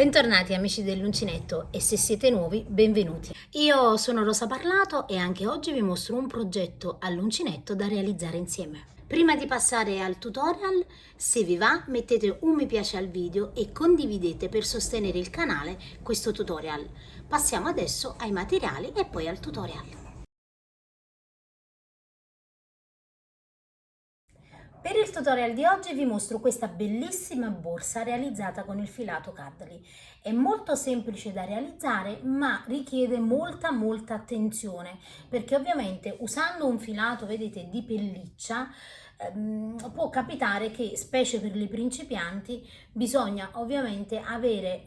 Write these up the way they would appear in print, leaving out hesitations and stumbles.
Bentornati amici dell'uncinetto e se siete nuovi, benvenuti. Io sono Rosa Parlato e anche oggi vi mostro un progetto all'uncinetto da realizzare insieme. Prima di passare al tutorial, se vi va, mettete un mi piace al video e condividete per sostenere il canale questo tutorial. Passiamo adesso ai materiali e poi al tutorial. Per il tutorial di oggi vi mostro questa bellissima borsa realizzata con il filato Cuddly. È molto semplice da realizzare ma richiede molta attenzione perché ovviamente usando un filato, vedete, di pelliccia può capitare che, specie per i principianti, bisogna ovviamente avere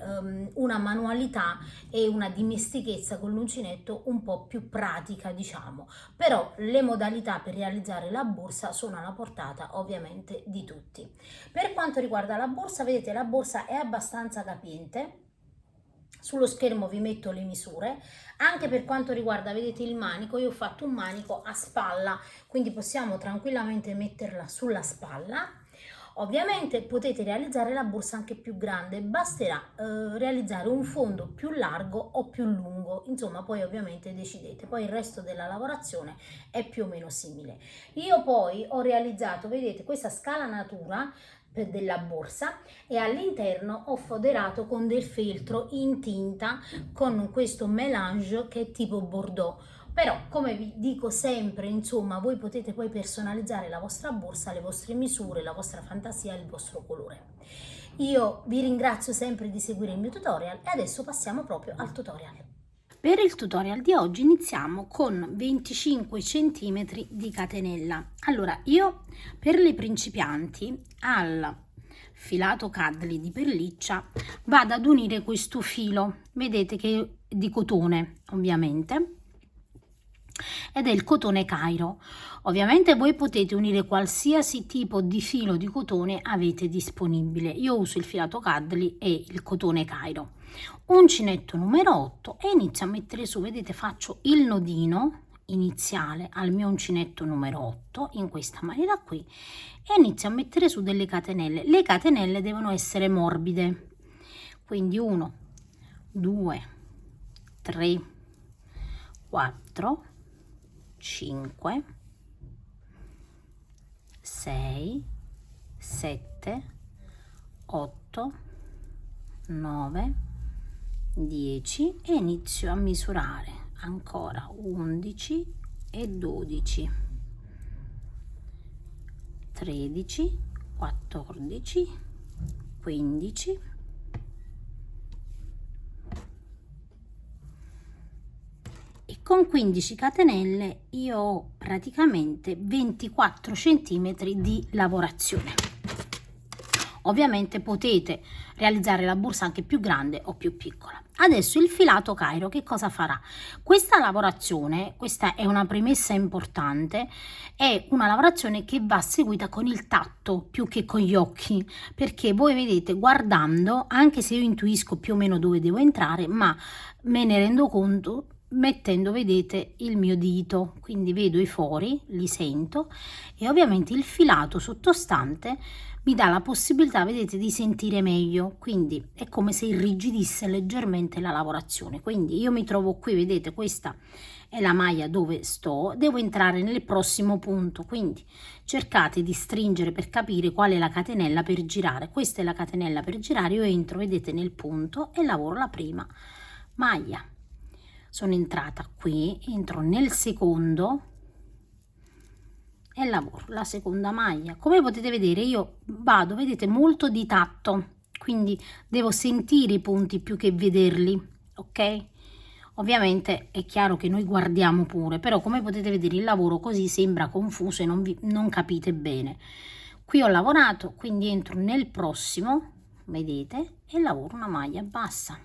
una manualità e una dimestichezza con l'uncinetto un po' più pratica, diciamo. Però le modalità per realizzare la borsa sono alla portata ovviamente di tutti. Per quanto riguarda la borsa, vedete, la borsa è abbastanza capiente. Sullo schermo vi metto le misure. Anche per quanto riguarda, vedete, il manico, io ho fatto un manico a spalla, quindi possiamo tranquillamente metterla sulla spalla. Ovviamente potete realizzare la borsa anche più grande, basterà realizzare un fondo più largo o più lungo, insomma poi ovviamente decidete, poi il resto della lavorazione è più o meno simile. Io poi ho realizzato, vedete, questa scalanatura della borsa e all'interno ho foderato con del feltro in tinta con questo melange che è tipo bordeaux. Però, come vi dico sempre, insomma, voi potete poi personalizzare la vostra borsa, le vostre misure, la vostra fantasia e il vostro colore. Io vi ringrazio sempre di seguire il mio tutorial e adesso passiamo proprio al tutorial. Per il tutorial di oggi iniziamo con 25 cm di catenella. Allora, io per le principianti al filato Cuddly di pelliccia vado ad unire questo filo, vedete che è di cotone ovviamente, ed è il cotone Cairo. Ovviamente voi potete unire qualsiasi tipo di filo di cotone avete disponibile. Io uso il filato Cuddly e il cotone Cairo. Uncinetto numero 8 e inizio a mettere su, vedete, faccio il nodino iniziale al mio uncinetto numero 8 in questa maniera qui e inizio a mettere su delle catenelle. Le catenelle devono essere morbide, quindi 1 2 3 4 5 6 7 8 9 10 e inizio a misurare ancora 11 e 12 13 14 15 e con 15 catenelle io ho praticamente 24 centimetri di lavorazione. Ovviamente potete realizzare la borsa anche più grande o più piccola. Adesso il filato Cairo che cosa farà? Questa lavorazione, questa è una premessa importante, è una lavorazione che va seguita con il tatto più che con gli occhi, perché voi vedete guardando, anche se io intuisco più o meno dove devo entrare, ma me ne rendo conto mettendo, vedete, il mio dito, quindi vedo i fori, li sento e ovviamente il filato sottostante mi dà la possibilità, vedete, di sentire meglio, quindi è come se irrigidisse leggermente la lavorazione. Quindi io mi trovo qui, vedete, questa è la maglia dove sto, devo entrare nel prossimo punto, quindi cercate di stringere per capire qual è la catenella per girare. Questa è la catenella per girare, io entro, vedete, nel punto e lavoro la prima maglia. Sono entrata qui, entro nel secondo e lavoro la seconda maglia. Come potete vedere io vado, vedete, molto di tatto, quindi devo sentire i punti più che vederli, ok? Ovviamente è chiaro che noi guardiamo pure, però come potete vedere il lavoro così sembra confuso e non capite bene. Qui ho lavorato, quindi entro nel prossimo, vedete, e lavoro una maglia bassa.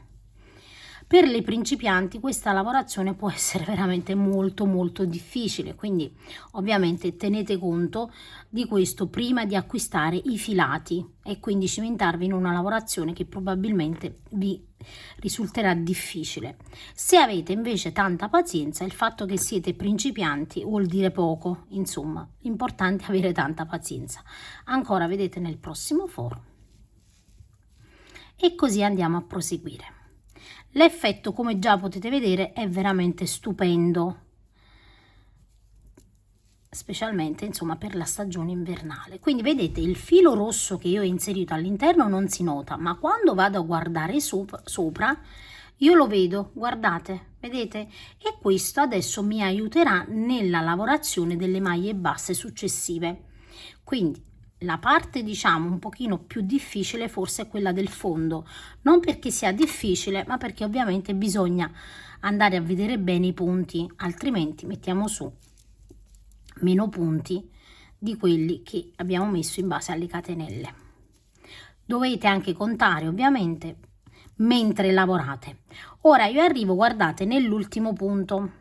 Per le principianti questa lavorazione può essere veramente molto difficile, quindi ovviamente tenete conto di questo prima di acquistare i filati e quindi cimentarvi in una lavorazione che probabilmente vi risulterà difficile. Se avete invece tanta pazienza, il fatto che siete principianti vuol dire poco, insomma, l'importante è avere tanta pazienza. Ancora, vedete, nel prossimo foro e così andiamo a proseguire. L'effetto, come già potete vedere, è veramente stupendo, specialmente insomma per la stagione invernale. Quindi vedete, il filo rosso che io ho inserito all'interno non si nota, ma quando vado a guardare sopra io lo vedo, guardate, vedete? E questo adesso mi aiuterà nella lavorazione delle maglie basse successive. Quindi la parte diciamo un pochino più difficile forse è quella del fondo, non perché sia difficile, ma perché ovviamente bisogna andare a vedere bene i punti, altrimenti mettiamo su meno punti di quelli che abbiamo messo in base alle catenelle. Dovete anche contare ovviamente mentre lavorate. Ora io arrivo, guardate, nell'ultimo punto.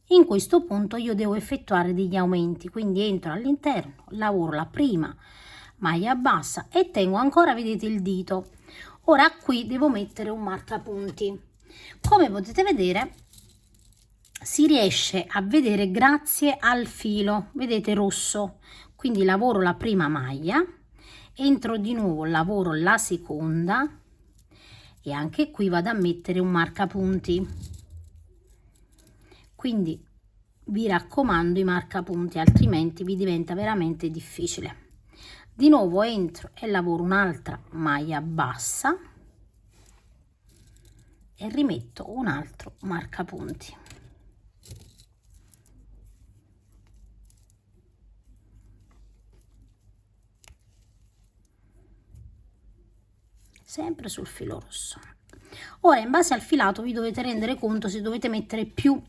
In questo punto io devo effettuare degli aumenti, quindi entro all'interno, lavoro la prima maglia bassa e tengo ancora, vedete, il dito. Ora qui devo mettere un marcapunti. Come potete vedere si riesce a vedere grazie al filo, vedete, rosso. Quindi lavoro la prima maglia, entro di nuovo, lavoro la seconda e anche qui vado a mettere un marcapunti. Quindi vi raccomando i marcapunti, altrimenti vi diventa veramente difficile. Di nuovo entro e lavoro un'altra maglia bassa e rimetto un altro marcapunti. Sempre sul filo rosso. Ora in base al filato vi dovete rendere conto se dovete mettere più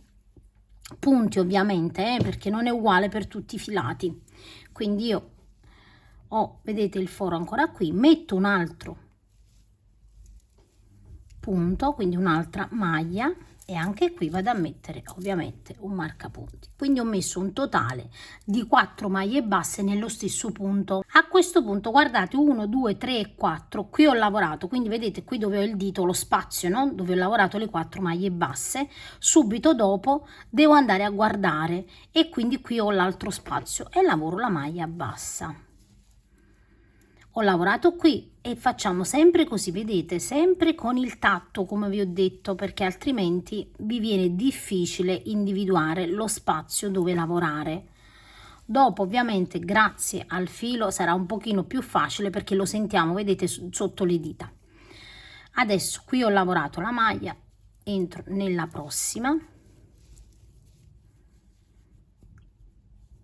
punti ovviamente, perché non è uguale per tutti i filati. Quindi io ho, vedete, il foro ancora qui, metto un altro punto, quindi un'altra maglia, e anche qui vado a mettere ovviamente un marcapunti. Quindi ho messo un totale di 4 maglie basse nello stesso punto. A questo punto guardate, 1 2 3 e 4 qui ho lavorato, quindi vedete qui dove ho il dito, lo spazio, no? Dove ho lavorato le 4 maglie basse. Subito dopo devo andare a guardare e quindi qui ho l'altro spazio e lavoro la maglia bassa. Ho lavorato qui e facciamo sempre così, vedete, sempre con il tatto, come vi ho detto, perché altrimenti vi viene difficile individuare lo spazio dove lavorare. Dopo ovviamente grazie al filo sarà un pochino più facile perché lo sentiamo, vedete, sotto le dita. Adesso qui ho lavorato la maglia, entro nella prossima.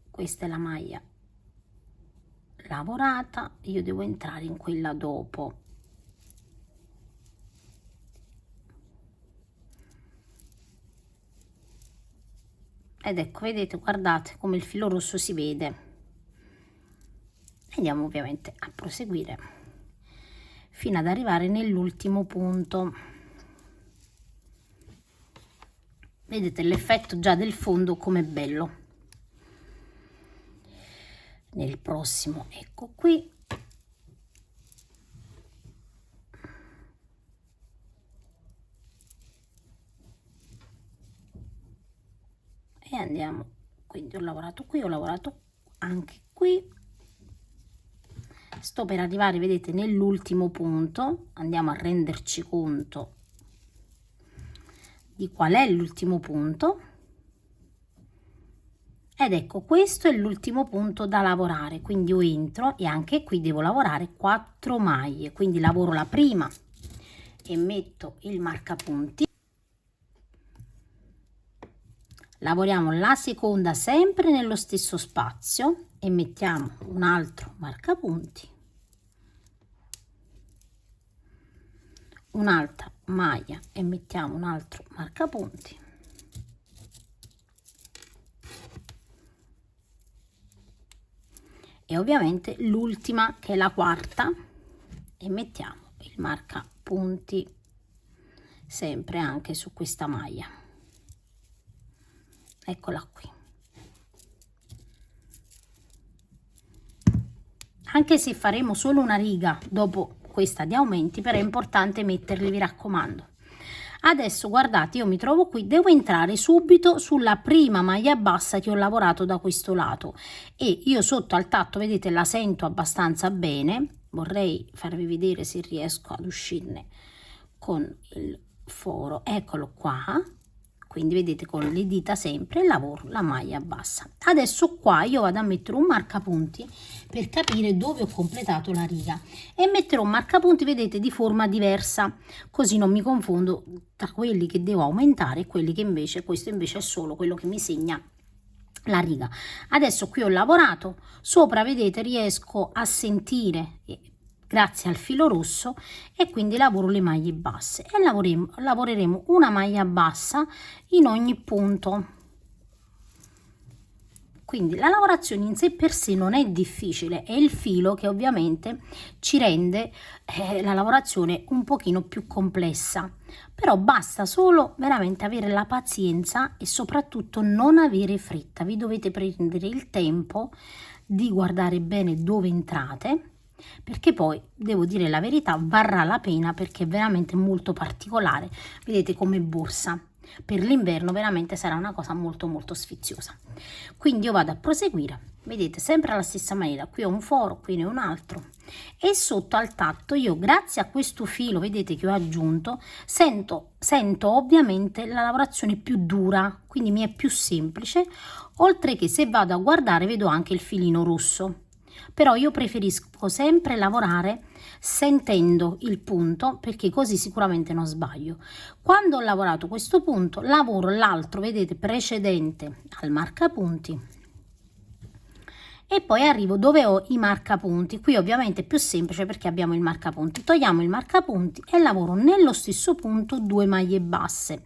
Questa è la maglia lavorata, io devo entrare in quella dopo. Ed ecco, vedete, guardate come il filo rosso si vede. Andiamo ovviamente a proseguire fino ad arrivare nell'ultimo punto. Vedete l'effetto già del fondo com'è bello. Nel prossimo, ecco qui, e andiamo, quindi ho lavorato qui, ho lavorato anche qui, sto per arrivare, vedete, nell'ultimo punto. Andiamo a renderci conto di qual è l'ultimo punto. Ed ecco, questo è l'ultimo punto da lavorare, quindi io entro e anche qui devo lavorare 4 maglie, quindi lavoro la prima e metto il marcapunti, lavoriamo la seconda sempre nello stesso spazio e mettiamo un altro marcapunti, un'altra maglia e mettiamo un altro marcapunti, e ovviamente l'ultima che è la quarta e mettiamo il marcapunti sempre anche su questa maglia. Eccola qui. Anche se faremo solo una riga dopo questa di aumenti, però è importante metterli, vi raccomando. Adesso guardate, io mi trovo qui, devo entrare subito sulla prima maglia bassa che ho lavorato da questo lato e io sotto al tatto, vedete, la sento abbastanza bene vorrei farvi vedere se riesco ad uscirne con il foro, eccolo qua, quindi vedete con le dita sempre lavoro la maglia bassa. Adesso qua io vado a mettere un marcapunti per capire dove ho completato la riga e metterò un marcapunti, vedete, di forma diversa, così non mi confondo tra quelli che devo aumentare e quelli che invece, questo invece è solo quello che mi segna la riga. Adesso qui ho lavorato sopra, vedete, riesco a sentire grazie al filo rosso, e quindi lavoro le maglie basse e lavoreremo una maglia bassa in ogni punto. Quindi la lavorazione in sé per sé non è difficile, è il filo che ovviamente ci rende la lavorazione un pochino più complessa, però basta solo veramente avere la pazienza e soprattutto non avere fretta. Vi dovete prendere il tempo di guardare bene dove entrate, perché poi devo dire la verità, varrà la pena, perché è veramente molto particolare, vedete, come borsa. Per l'inverno veramente sarà una cosa molto molto sfiziosa. Quindi io vado a proseguire, vedete, sempre alla stessa maniera, qui ho un foro, qui ne ho un altro, e sotto al tatto io, grazie a questo filo, vedete, che ho aggiunto, sento ovviamente la lavorazione più dura, quindi mi è più semplice, oltre che se vado a guardare vedo anche il filino rosso. Però io preferisco sempre lavorare sentendo il punto, perché così sicuramente non sbaglio. Quando ho lavorato questo punto, lavoro l'altro, vedete, precedente al marcapunti, e poi arrivo dove ho i marcapunti. Qui ovviamente è più semplice perché abbiamo il marcapunti. Togliamo il marcapunti e lavoro nello stesso punto 2 maglie basse.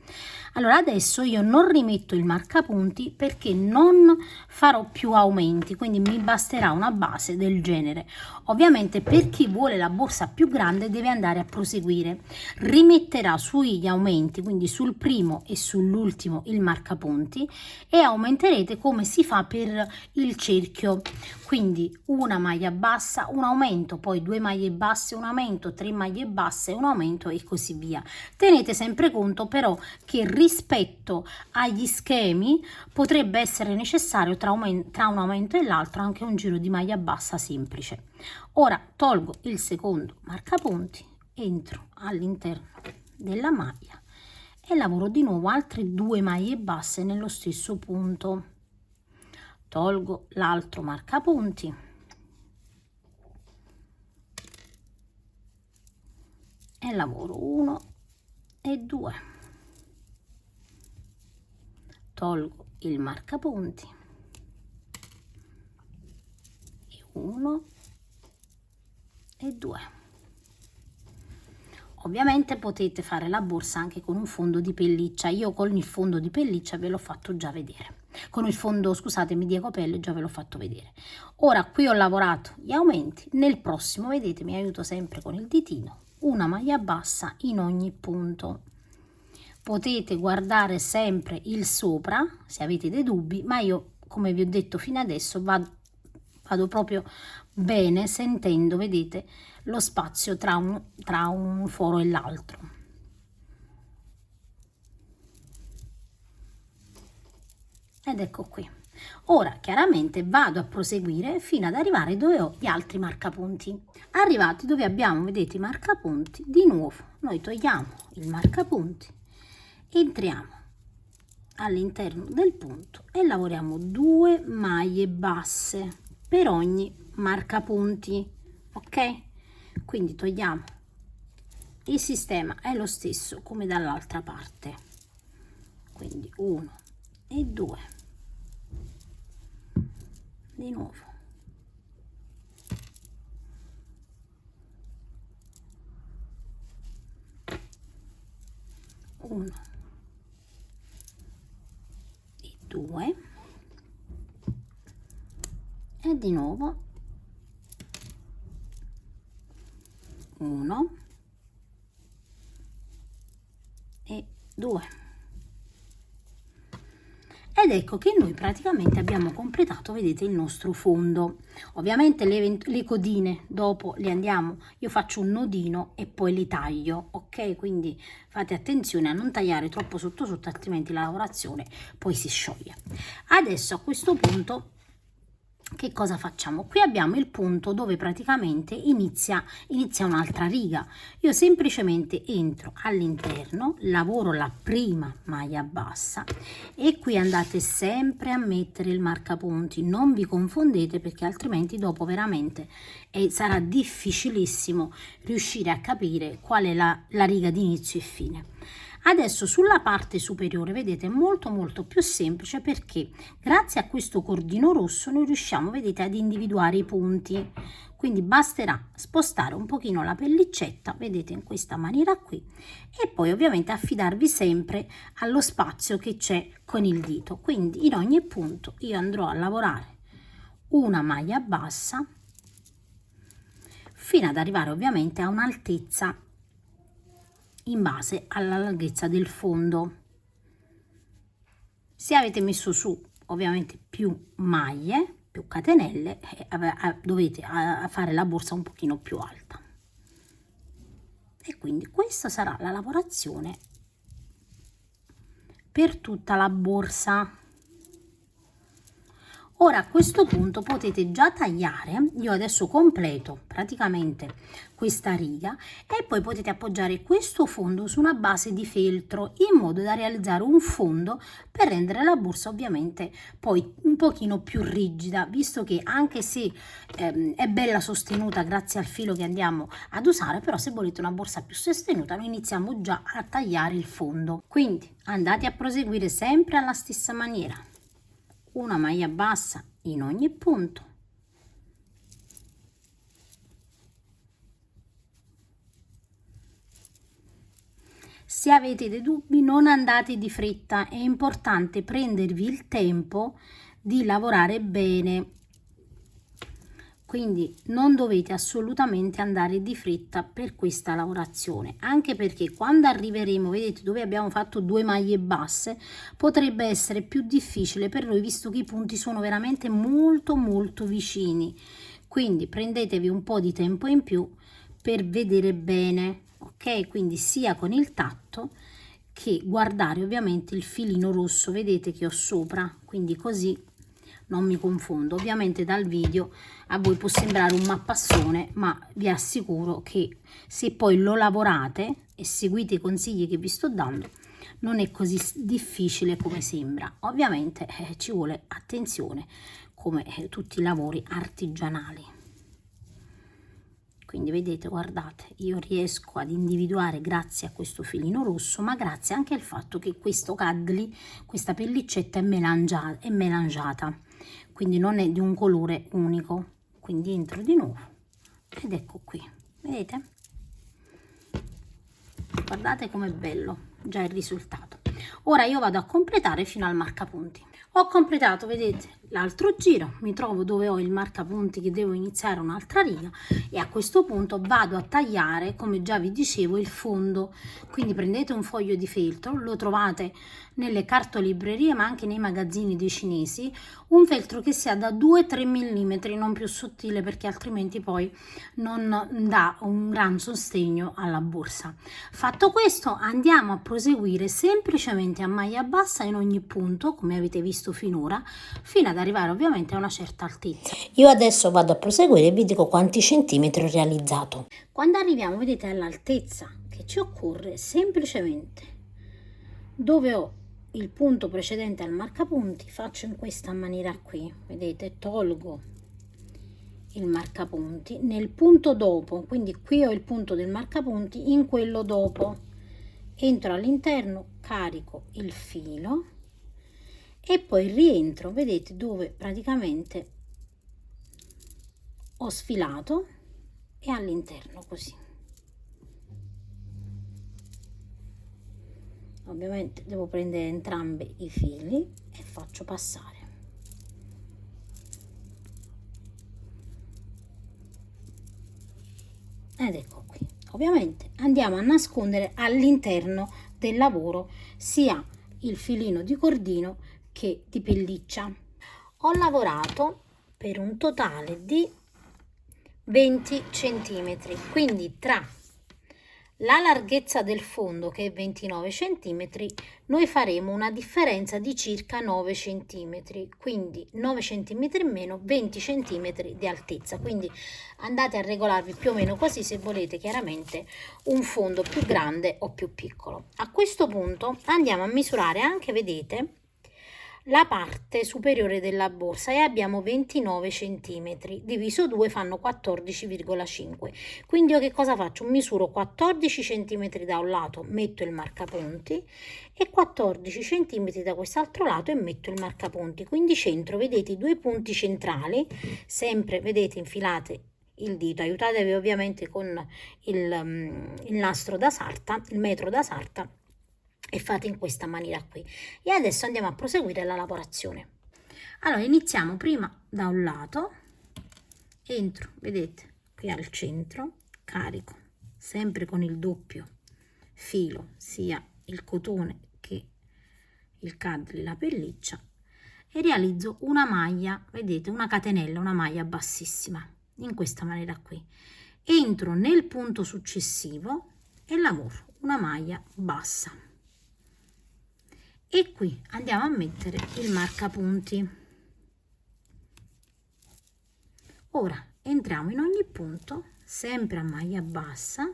Allora adesso io non rimetto il marcapunti perché non farò più aumenti, quindi mi basterà una base del genere. Ovviamente per chi vuole la borsa più grande deve andare a proseguire, rimetterà sugli aumenti, quindi sul primo e sull'ultimo, il marcapunti, e aumenterete come si fa per il cerchio, quindi una maglia bassa, un aumento, poi 2 maglie basse, un aumento, 3 maglie basse, un aumento e così via. Tenete sempre conto però che rispetto agli schemi potrebbe essere necessario tra un aumento e l'altro anche un giro di maglia bassa semplice. Ora tolgo il secondo marcapunti, entro all'interno della maglia e lavoro di nuovo altre 2 maglie basse nello stesso punto. Tolgo l'altro marcapunti e lavoro 1 e 2. Tolgo il marcapunti e 1 e 2. Ovviamente potete fare la borsa anche con un fondo di pelliccia. Io con il fondo di pelliccia ve l'ho fatto già vedere. Con il fondo, scusatemi, di ecopelle già ve l'ho fatto vedere. Ora qui ho lavorato gli aumenti, nel prossimo, vedete, mi aiuto sempre con il ditino, una maglia bassa in ogni punto. Potete guardare sempre il sopra se avete dei dubbi, ma io, come vi ho detto fino adesso, vado proprio bene sentendo, vedete, lo spazio tra un foro e l'altro. Ed ecco qui. Ora chiaramente vado a proseguire fino ad arrivare dove ho gli altri marcapunti. Arrivati dove abbiamo, vedete, i marcapunti, di nuovo noi togliamo il marcapunti, entriamo all'interno del punto e lavoriamo 2 maglie basse per ogni marcapunti, ok? Quindi togliamo, il sistema è lo stesso come dall'altra parte, quindi 1 e 2, di nuovo 1 e 2 e di nuovo 1 e 2. Ed ecco che noi praticamente abbiamo completato, vedete, il nostro fondo. Ovviamente le codine dopo le andiamo, io faccio un nodino e poi le taglio, ok? Quindi fate attenzione a non tagliare troppo sotto sotto, altrimenti la lavorazione poi si scioglie. Adesso a questo punto che cosa facciamo? Qui abbiamo il punto dove praticamente inizia un'altra riga. Io semplicemente entro all'interno, lavoro la prima maglia bassa e qui andate sempre a mettere il marcapunti, non vi confondete perché altrimenti dopo veramente sarà difficilissimo riuscire a capire qual è la riga di inizio e fine. Adesso sulla parte superiore vedete è molto più semplice perché grazie a questo cordino rosso noi riusciamo, vedete, ad individuare i punti. Quindi basterà spostare un pochino la pellicetta, vedete, in questa maniera qui, e poi ovviamente affidarvi sempre allo spazio che c'è con il dito. Quindi in ogni punto io andrò a lavorare una maglia bassa fino ad arrivare ovviamente a un'altezza in base alla larghezza del fondo. Se avete messo su ovviamente più maglie, più catenelle, dovete fare la borsa un pochino più alta. E quindi questa sarà la lavorazione per tutta la borsa. Ora a questo punto potete già tagliare, io adesso completo praticamente questa riga e poi potete appoggiare questo fondo su una base di feltro in modo da realizzare un fondo per rendere la borsa ovviamente poi un pochino più rigida, visto che anche se è bella sostenuta grazie al filo che andiamo ad usare, però se volete una borsa più sostenuta noi iniziamo già a tagliare il fondo. Quindi andate a proseguire sempre alla stessa maniera. Una maglia bassa in ogni punto, se avete dei dubbi non andate di fretta, è importante prendervi il tempo di lavorare bene, quindi non dovete assolutamente andare di fretta per questa lavorazione, anche perché quando arriveremo, vedete, dove abbiamo fatto 2 maglie basse, potrebbe essere più difficile per noi visto che i punti sono veramente molto vicini. Quindi prendetevi un po' di tempo in più per vedere bene, ok? Quindi sia con il tatto che guardare ovviamente il filino rosso, vedete che ho sopra, quindi così non mi confondo. Ovviamente dal video a voi può sembrare un mappassone, ma vi assicuro che se poi lo lavorate e seguite i consigli che vi sto dando non è così difficile come sembra. Ovviamente ci vuole attenzione come tutti i lavori artigianali. Quindi vedete, guardate, io riesco ad individuare grazie a questo filino rosso, ma grazie anche al fatto che questo Cuddly, questa pellicetta è melangiata, quindi non è di un colore unico. Quindi entro di nuovo ed ecco qui, vedete? Guardate com'è bello già il risultato. Ora io vado a completare fino al marcapunti. Ho completato, vedete, l'altro giro, mi trovo dove ho il marcapunti che devo iniziare un'altra riga e a questo punto vado a tagliare, come già vi dicevo, il fondo. Quindi prendete un foglio di feltro, lo trovate nelle cartolibrerie ma anche nei magazzini dei cinesi, un feltro che sia da 2-3 mm, non più sottile perché altrimenti poi non dà un gran sostegno alla borsa. Fatto questo andiamo a proseguire semplicemente a maglia bassa in ogni punto, come avete visto finora, fino ad arrivare ovviamente a una certa altezza. Io adesso vado a proseguire e vi dico quanti centimetri ho realizzato. Quando arriviamo, vedete, all'altezza che ci occorre, semplicemente dove ho il punto precedente al marcapunti faccio in questa maniera qui, vedete, tolgo il marcapunti nel punto dopo, quindi qui ho il punto del marcapunti, in quello dopo entro all'interno, carico il filo e poi rientro, vedete, dove praticamente ho sfilato e all'interno così. Ovviamente devo prendere entrambi i fili e faccio passare. Ed ecco qui. Ovviamente andiamo a nascondere all'interno del lavoro sia il filino di cordino che di pelliccia. Ho lavorato per un totale di 20 centimetri, quindi tra la larghezza del fondo, che è 29 cm, noi faremo una differenza di circa 9 cm, quindi 9 cm in meno, 20 cm di altezza. Quindi andate a regolarvi più o meno così se volete chiaramente un fondo più grande o più piccolo. A questo punto andiamo a misurare anche, vedete, la parte superiore della borsa e abbiamo 29 cm, diviso 2 fanno 14,5. Quindi io che cosa faccio? Misuro 14 cm da un lato, metto il marcapunti, e 14 cm da quest'altro lato e metto il marcapunti. Quindi centro, vedete, i due punti centrali, sempre, vedete, infilate il dito, aiutatevi ovviamente con il nastro da sarta, il metro da sarta, e fate in questa maniera qui. E adesso andiamo a proseguire la lavorazione. Allora iniziamo prima da un lato, entro, vedete, qui al centro, carico sempre con il doppio filo sia il cotone che il Cuddly, la pelliccia, e realizzo una maglia, vedete, una catenella, una maglia bassissima in questa maniera qui. Entro nel punto successivo e lavoro una maglia bassa. E qui andiamo a mettere il marcapunti. Ora entriamo in ogni punto sempre a maglia bassa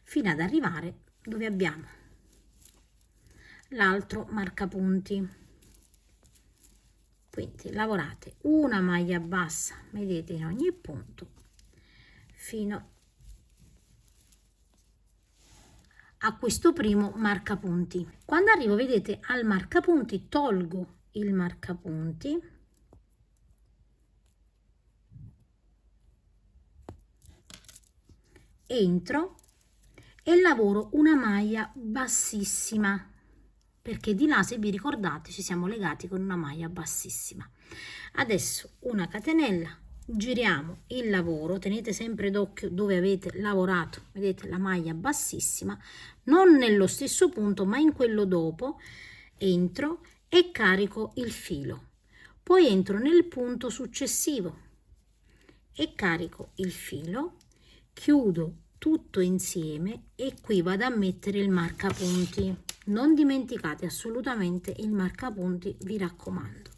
fino ad arrivare dove abbiamo l'altro marcapunti. Quindi lavorate una maglia bassa, vedete, in ogni punto fino a questo primo marcapunti. Quando arrivo, vedete, al marcapunti, tolgo il marcapunti, entro e lavoro una maglia bassissima, perché di là, se vi ricordate, ci siamo legati con una maglia bassissima. Adesso una catenella, giriamo il lavoro, tenete sempre d'occhio dove avete lavorato, vedete, la maglia bassissima, non nello stesso punto ma in quello dopo, entro e carico il filo, poi entro nel punto successivo e carico il filo, chiudo tutto insieme e qui vado a mettere il marcapunti. Non dimenticate assolutamente il marcapunti, vi raccomando.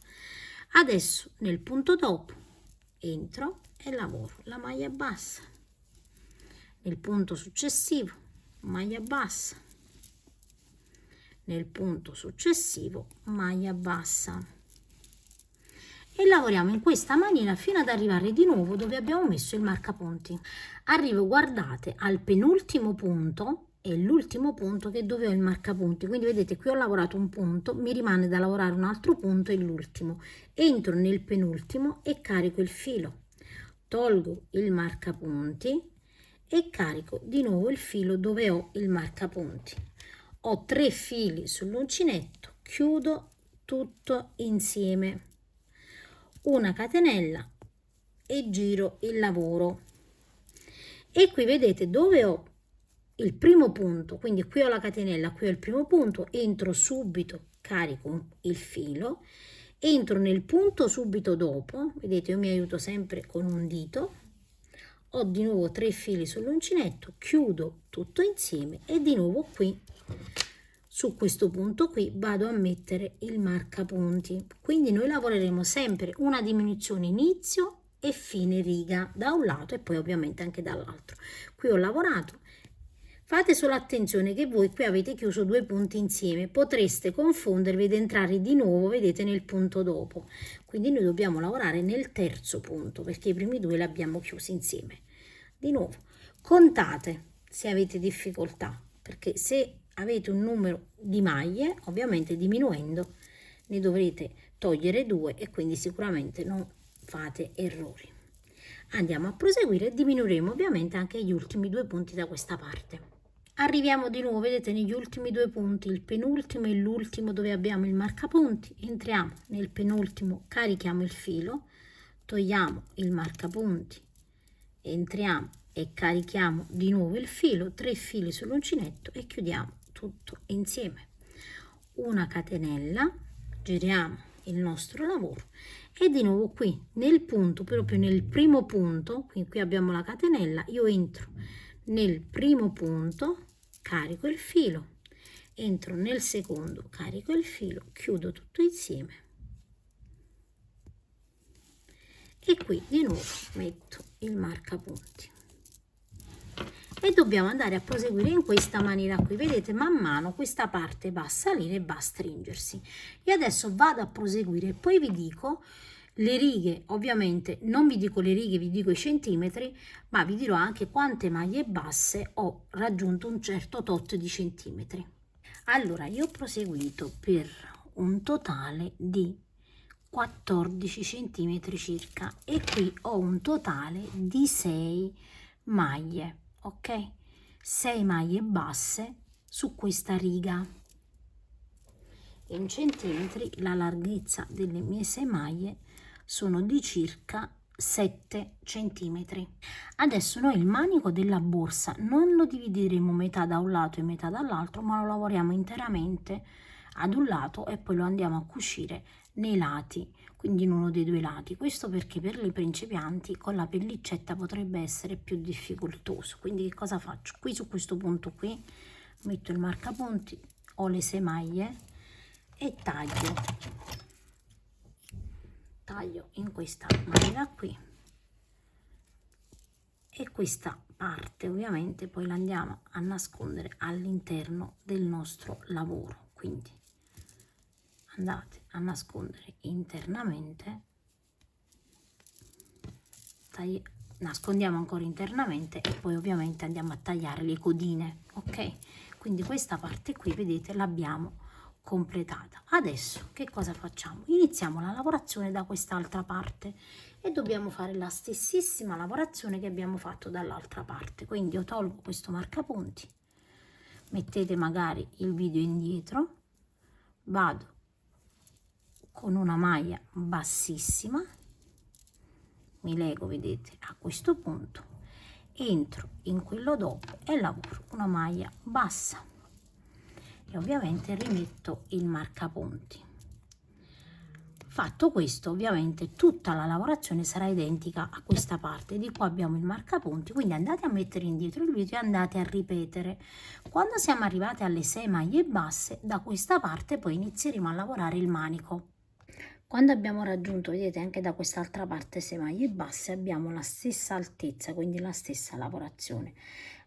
Adesso nel punto dopo entro e lavoro la maglia bassa, nel punto successivo maglia bassa, nel punto successivo maglia bassa, e lavoriamo in questa maniera fino ad arrivare di nuovo dove abbiamo messo il marcapunti. Arrivo, guardate, al penultimo punto e l'ultimo punto, che è dove ho il marcapunti. Quindi vedete, qui ho lavorato un punto, mi rimane da lavorare un altro punto e l'ultimo. Entro nel penultimo e carico il filo, tolgo il marcapunti e carico di nuovo il filo dove ho il marcapunti. Ho 3 fili sull'uncinetto, chiudo tutto insieme, una catenella e giro il lavoro. E qui vedete dove ho il primo punto, quindi qui ho la catenella, qui ho il primo punto, entro subito, carico il filo, entro nel punto subito dopo, vedete, io mi aiuto sempre con un dito, ho di nuovo 3 fili sull'uncinetto, chiudo tutto insieme e di nuovo qui su questo punto qui vado a mettere il marcapunti. Quindi noi lavoreremo sempre una diminuzione inizio e fine riga da un lato e poi ovviamente anche dall'altro. Qui ho lavorato. Fate solo attenzione che voi qui avete chiuso 2 punti insieme, potreste confondervi ed entrare di nuovo, vedete, nel punto dopo. Quindi noi dobbiamo lavorare nel terzo punto perché i primi 2 li abbiamo chiusi insieme. Di nuovo, contate se avete difficoltà, perché se avete un numero di maglie, ovviamente diminuendo ne dovrete togliere 2 e quindi sicuramente non fate errori. Andiamo a proseguire e diminuiremo ovviamente anche gli ultimi 2 punti da questa parte. Arriviamo di nuovo, vedete, negli ultimi 2 punti, il penultimo e l'ultimo dove abbiamo il marcapunti, entriamo nel penultimo, carichiamo il filo, togliamo il marcapunti, entriamo e carichiamo di nuovo il filo, 3 fili sull'uncinetto e chiudiamo tutto insieme. Una catenella, giriamo il nostro lavoro e di nuovo qui nel punto, proprio nel primo punto, qui abbiamo la catenella, io entro nel primo punto, carico il filo, entro nel secondo, carico il filo, chiudo tutto insieme e qui di nuovo metto il marcapunti. E dobbiamo andare a proseguire in questa maniera qui. Vedete, man mano questa parte va a salire e va a stringersi. Io adesso vado a proseguire e poi vi dico le righe. Ovviamente non vi dico le righe, vi dico i centimetri, ma vi dirò anche quante maglie basse ho raggiunto un certo tot di centimetri. Allora, io ho proseguito per un totale di 14 centimetri circa e qui ho un totale di 6 maglie. Ok, 6 maglie basse su questa riga. In centimetri la larghezza delle mie 6 maglie sono di circa 7 centimetri. Adesso noi il manico della borsa non lo divideremo metà da un lato e metà dall'altro, ma lo lavoriamo interamente ad un lato e poi lo andiamo a cucire nei lati, quindi in uno dei due lati. Questo perché per i principianti con la pellicetta potrebbe essere più difficoltoso. Quindi che cosa faccio? Qui su questo punto qui metto il marcapunti, ho le 6 maglie e taglio in questa maniera qui e questa parte ovviamente poi la andiamo a nascondere all'interno del nostro lavoro. Quindi andate a nascondere internamente, nascondiamo ancora internamente e poi ovviamente andiamo a tagliare le codine. Ok, quindi questa parte qui vedete l'abbiamo completata. Adesso che cosa facciamo? Iniziamo la lavorazione da quest'altra parte e dobbiamo fare la stessissima lavorazione che abbiamo fatto dall'altra parte. Quindi io tolgo questo marcapunti, mettete magari il video indietro, vado con una maglia bassissima, mi lego, vedete, a questo punto, entro in quello dopo e lavoro una maglia bassa e ovviamente rimetto il marcapunti. Fatto questo, ovviamente tutta la lavorazione sarà identica a questa parte. Di qua abbiamo il marcapunti, quindi andate a mettere indietro il video e andate a ripetere. Quando siamo arrivati alle 6 maglie basse, da questa parte poi inizieremo a lavorare il manico. Quando abbiamo raggiunto, vedete, anche da quest'altra parte 6 maglie basse, abbiamo la stessa altezza, quindi la stessa lavorazione.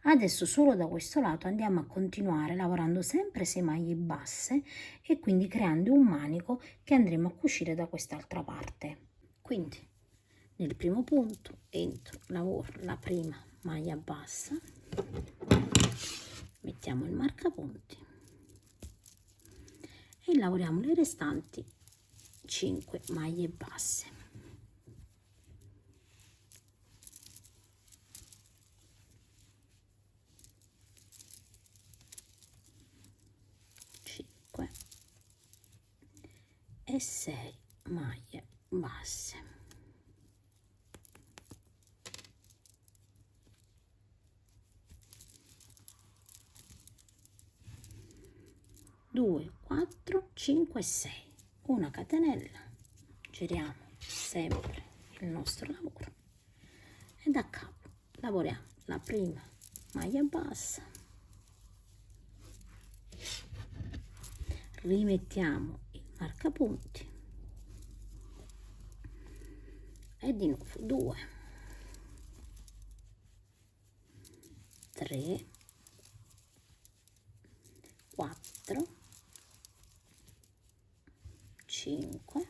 Adesso solo da questo lato andiamo a continuare lavorando sempre 6 maglie basse e quindi creando un manico che andremo a cucire da quest'altra parte. Quindi nel primo punto entro, lavoro la prima maglia bassa, mettiamo il marcapunti e lavoriamo le restanti 5 maglie basse. E 6 maglie basse. Due, 4, 5, 6. Una catenella, giriamo sempre il nostro lavoro e da capo lavoriamo la prima maglia bassa, rimettiamo il marcapunti e di nuovo 2, 3, 4, 5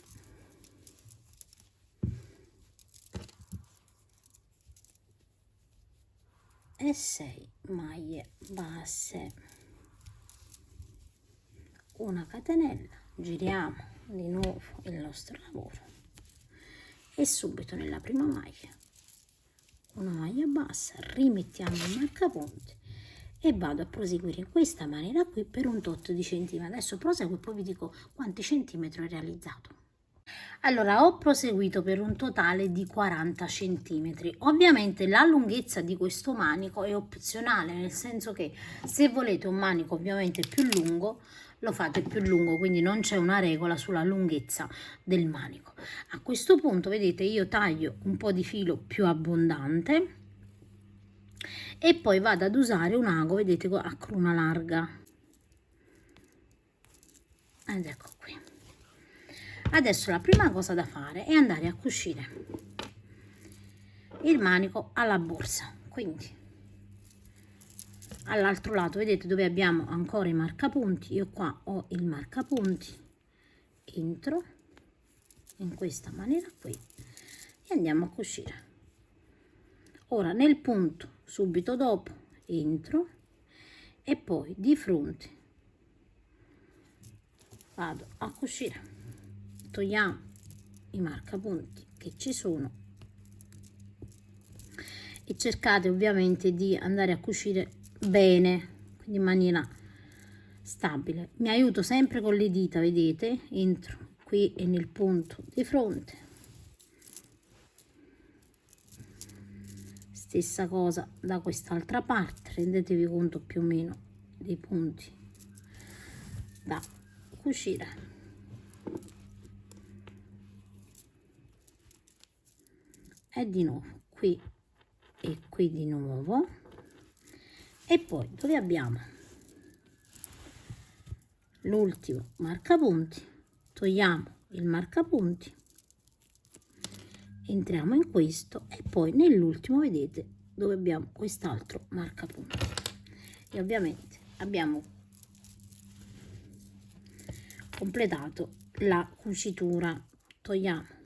e 6 maglie basse, una catenella, giriamo di nuovo il nostro lavoro e subito nella prima maglia una maglia bassa, rimettiamo il marcapunti e vado a proseguire in questa maniera qui per un tot di centimetri. Adesso proseguo e poi vi dico quanti centimetri ho realizzato. Allora, ho proseguito per un totale di 40 centimetri. Ovviamente la lunghezza di questo manico è opzionale, nel senso che se volete un manico ovviamente più lungo, lo fate più lungo, quindi non c'è una regola sulla lunghezza del manico. A questo punto, vedete, io taglio un po' di filo più abbondante e poi vado ad usare un ago, vedete, a cruna larga, ed ecco qui. Adesso la prima cosa da fare è andare a cucire il manico alla borsa, quindi all'altro lato, vedete dove abbiamo ancora i marcapunti, io qua ho il marcapunti, entro in questa maniera qui e andiamo a cucire. Ora nel punto subito dopo entro e poi di fronte vado a cucire. Togliamo i marcapunti che ci sono e cercate ovviamente di andare a cucire bene, quindi in maniera stabile. Mi aiuto sempre con le dita, vedete, entro qui e nel punto di fronte, stessa cosa da quest'altra parte, rendetevi conto più o meno dei punti da cucire. E di nuovo qui e qui di nuovo, e poi dove abbiamo l'ultimo marcapunti togliamo il marcapunti, entriamo in questo e poi nell'ultimo vedete dove abbiamo quest'altro marcapunti e ovviamente abbiamo completato la cucitura. Togliamo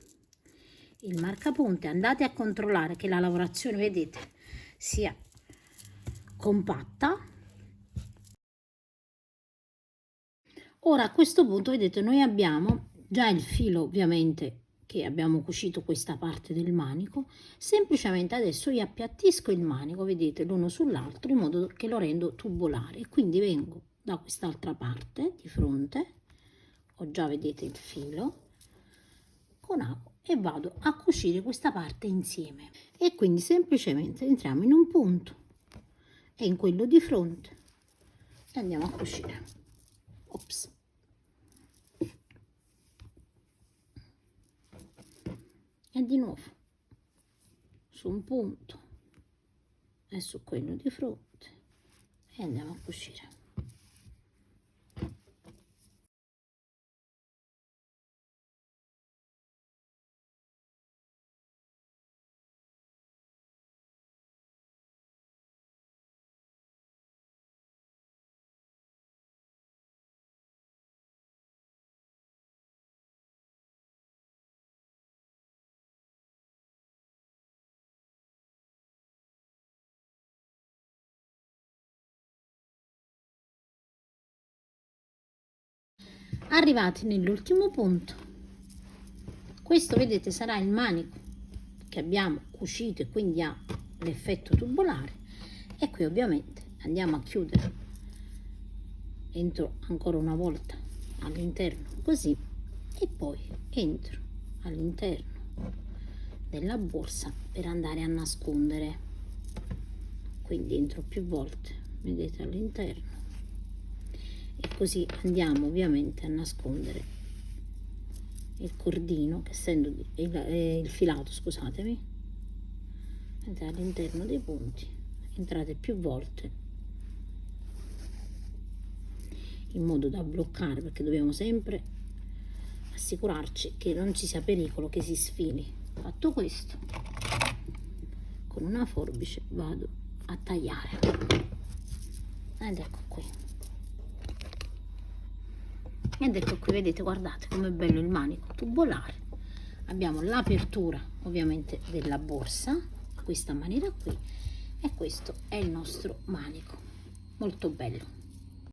il marcapunti, andate a controllare che la lavorazione, vedete, sia compatta. Ora a questo punto vedete noi abbiamo già il filo, ovviamente, che abbiamo cucito questa parte del manico. Semplicemente adesso io appiattisco il manico, vedete, l'uno sull'altro, in modo che lo rendo tubolare, e quindi vengo da quest'altra parte di fronte, ho già, vedete, il filo con ago e vado a cucire questa parte insieme, e quindi semplicemente entriamo in un punto e in quello di fronte e andiamo a cucire. Ops. E di nuovo su un punto e su quello di fronte e andiamo a cucire. Arrivati nell'ultimo punto, questo vedete sarà il manico che abbiamo cucito e quindi ha l'effetto tubolare, e qui ovviamente andiamo a chiudere, entro ancora una volta all'interno così e poi entro all'interno della borsa per andare a nascondere, quindi entro più volte, vedete, all'interno, e così andiamo ovviamente a nascondere il cordino, che essendo il filato, scusatemi, all'interno dei punti. Entrate più volte in modo da bloccare, perché dobbiamo sempre assicurarci che non ci sia pericolo che si sfili. Fatto questo, con una forbice vado a tagliare ed ecco qui. Ed ecco qui, vedete, guardate com'è bello il manico tubolare. Abbiamo l'apertura ovviamente della borsa in questa maniera qui, e questo è il nostro manico, molto bello.